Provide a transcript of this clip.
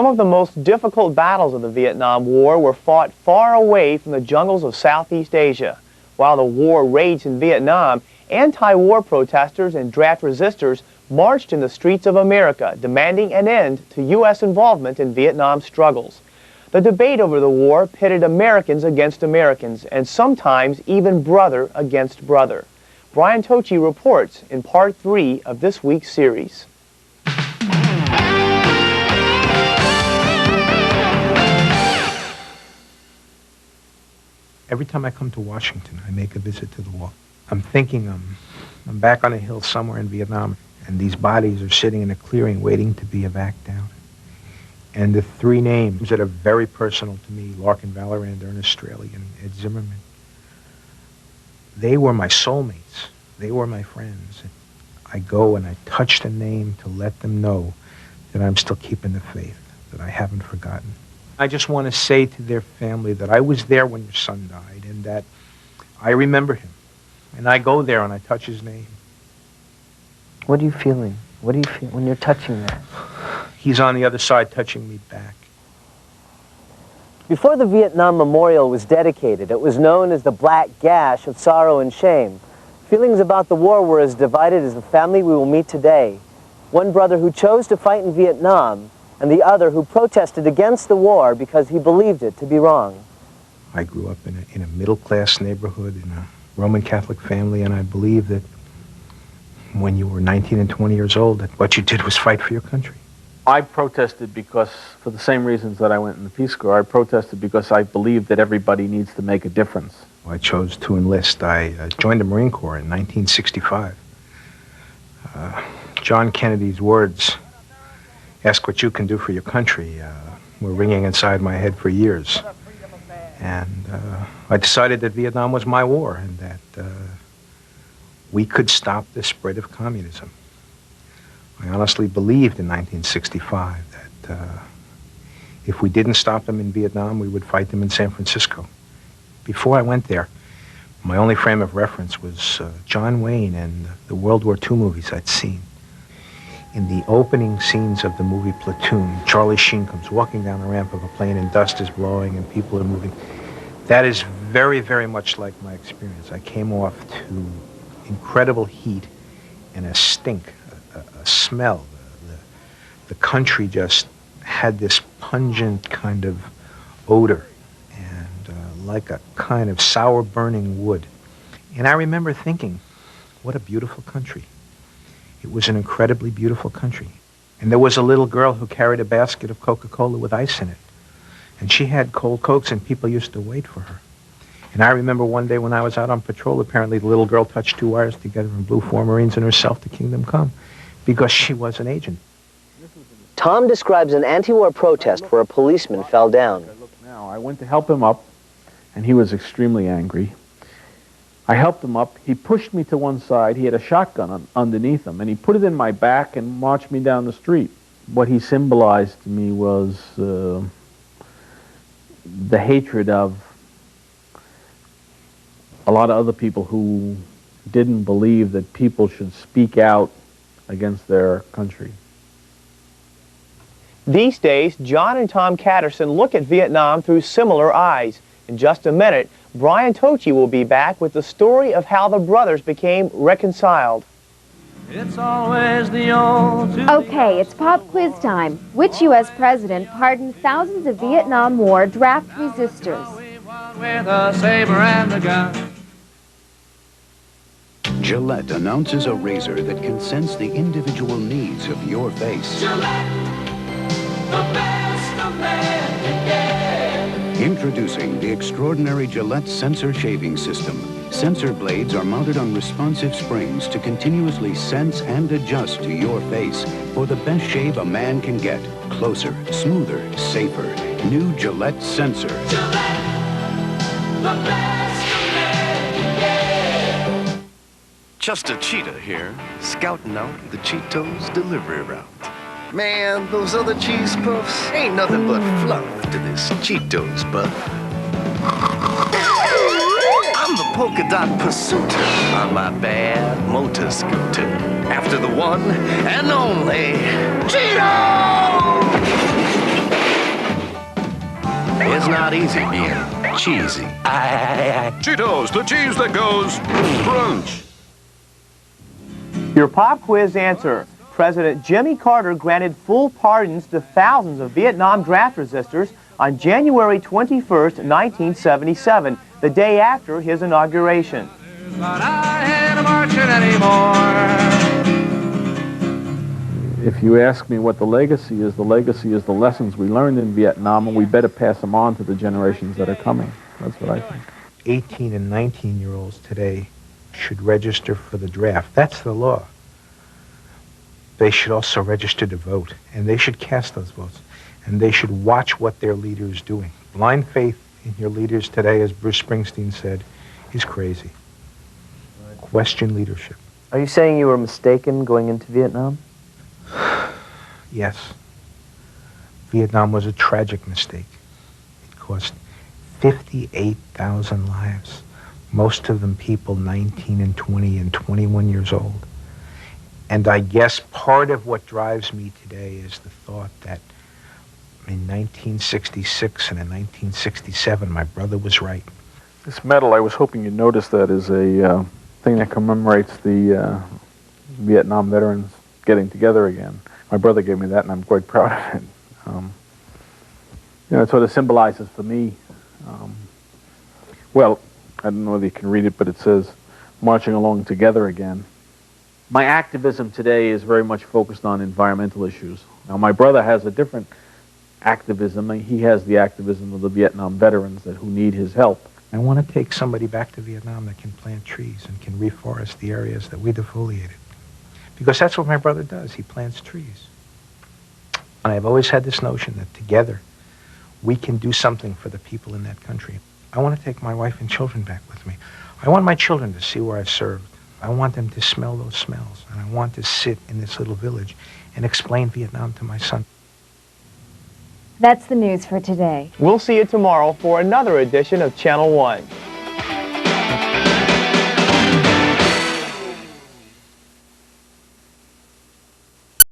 Some of the most difficult battles of the Vietnam War were fought far away from the jungles of Southeast Asia. While the war raged in Vietnam, anti-war protesters and draft resistors marched in the streets of America, demanding an end to U.S. involvement in Vietnam's struggles. The debate over the war pitted Americans against Americans, and sometimes even brother against brother. Brian Tochi reports in Part 3 of this week's series. Every time I come to Washington, I make a visit to the wall. I'm thinking I'm back on a hill somewhere in Vietnam, and these bodies are sitting in a clearing waiting to be evac'd out. And the three names that are very personal to me, Larkin Valorand, Ernest Straley, and Ed Zimmerman, they were my soulmates. They were my friends. I go and I touch the name to let them know that I'm still keeping the faith, that I haven't forgotten. I just want to say to their family that I was there when your son died and that I remember him. And I go there and I touch his name. What are you feeling? What do you feel when you're touching that? He's on the other side touching me back. Before the Vietnam Memorial was dedicated, it was known as the Black Gash of Sorrow and Shame. Feelings about the war were as divided as the family we will meet today. One brother who chose to fight in Vietnam, and the other who protested against the war because he believed it to be wrong. I grew up in a middle-class neighborhood, in a Roman Catholic family, and I believe that when you were 19 and 20 years old, that what you did was fight for your country. I protested because, for the same reasons that I went in the Peace Corps, I protested because I believe that everybody needs to make a difference. I chose to enlist. I joined the Marine Corps in 1965. John Kennedy's words, "Ask what you can do for your country," were ringing inside my head for years. And I decided that Vietnam was my war and that we could stop the spread of communism. I honestly believed in 1965 that if we didn't stop them in Vietnam, we would fight them in San Francisco. Before I went there, my only frame of reference was John Wayne and the World War II movies I'd seen. In the opening scenes of the movie Platoon, Charlie Sheen comes walking down the ramp of a plane and dust is blowing and people are moving. That is very, very much like my experience. I came off to incredible heat and a stink, a smell. The country just had this pungent kind of odor and like a kind of sour burning wood. And I remember thinking, what a beautiful country. It was an incredibly beautiful country. And there was a little girl who carried a basket of Coca-Cola with ice in it. And she had cold Cokes and people used to wait for her. And I remember one day when I was out on patrol, apparently the little girl touched two wires together and blew 4 Marines and herself to kingdom come because she was an agent. Tom describes an anti-war protest where a policeman fell down. I went to help him up, and he was extremely angry. I helped him up. He pushed me to one side. He had a shotgun underneath him, and he put it in my back and marched me down the street. What he symbolized to me was the hatred of a lot of other people who didn't believe that people should speak out against their country. These days, John and Tom Catterson look at Vietnam through similar eyes. In just a minute, Brian Tochi will be back with the story of how the brothers became reconciled. It's always the old. Okay, it's pop quiz time. Which U.S. president pardoned thousands of Vietnam War draft resistors? With a saber and a gun. Gillette announces a razor that can sense the individual needs of your face. Gillette, the best a man can get. Introducing the extraordinary Gillette Sensor Shaving System. Sensor blades are mounted on responsive springs to continuously sense and adjust to your face for the best shave a man can get. Closer, smoother, safer. New Gillette Sensor. Gillette, the best a man can get. Just a cheetah here, scouting out the Cheetos delivery route. Man, those other cheese puffs ain't nothing but fluff To this Cheetos buff. I'm the polka dot pursuiter on my bad motor scooter. After the one and only Cheeto! It's not easy being cheesy. Cheetos, the cheese that goes crunch. Your pop quiz answer. President Jimmy Carter granted full pardons to thousands of Vietnam draft resistors on January 21st, 1977, the day after his inauguration. But I ain't marching anymore. If you ask me what the legacy is the lessons we learned in Vietnam, and we better pass them on to the generations that are coming. That's what I think. 18 and 19-year-olds today should register for the draft. That's the law. They should also register to vote, and they should cast those votes, and they should watch what their leader is doing. Blind faith in your leaders today, as Bruce Springsteen said, is crazy. Question leadership. Are you saying you were mistaken going into Vietnam? Yes. Vietnam was a tragic mistake. It cost 58,000 lives, most of them people 19 and 20 and 21 years old. And I guess part of what drives me today is the thought that in 1966 and in 1967, my brother was right. This medal, I was hoping you'd notice that, is a thing that commemorates the Vietnam veterans getting together again. My brother gave me that, and I'm quite proud of it. You know, it sort of symbolizes for me, well, I don't know whether you can read it, but it says, marching along together again. My activism today is very much focused on environmental issues. Now, my brother has a different activism. He has the activism of the Vietnam veterans who need his help. I want to take somebody back to Vietnam that can plant trees and can reforest the areas that we defoliated. Because that's what my brother does. He plants trees. And I've always had this notion that together we can do something for the people in that country. I want to take my wife and children back with me. I want my children to see where I've served. I want them to smell those smells. And I want to sit in this little village and explain Vietnam to my son. That's the news for today. We'll see you tomorrow for another edition of Channel 1.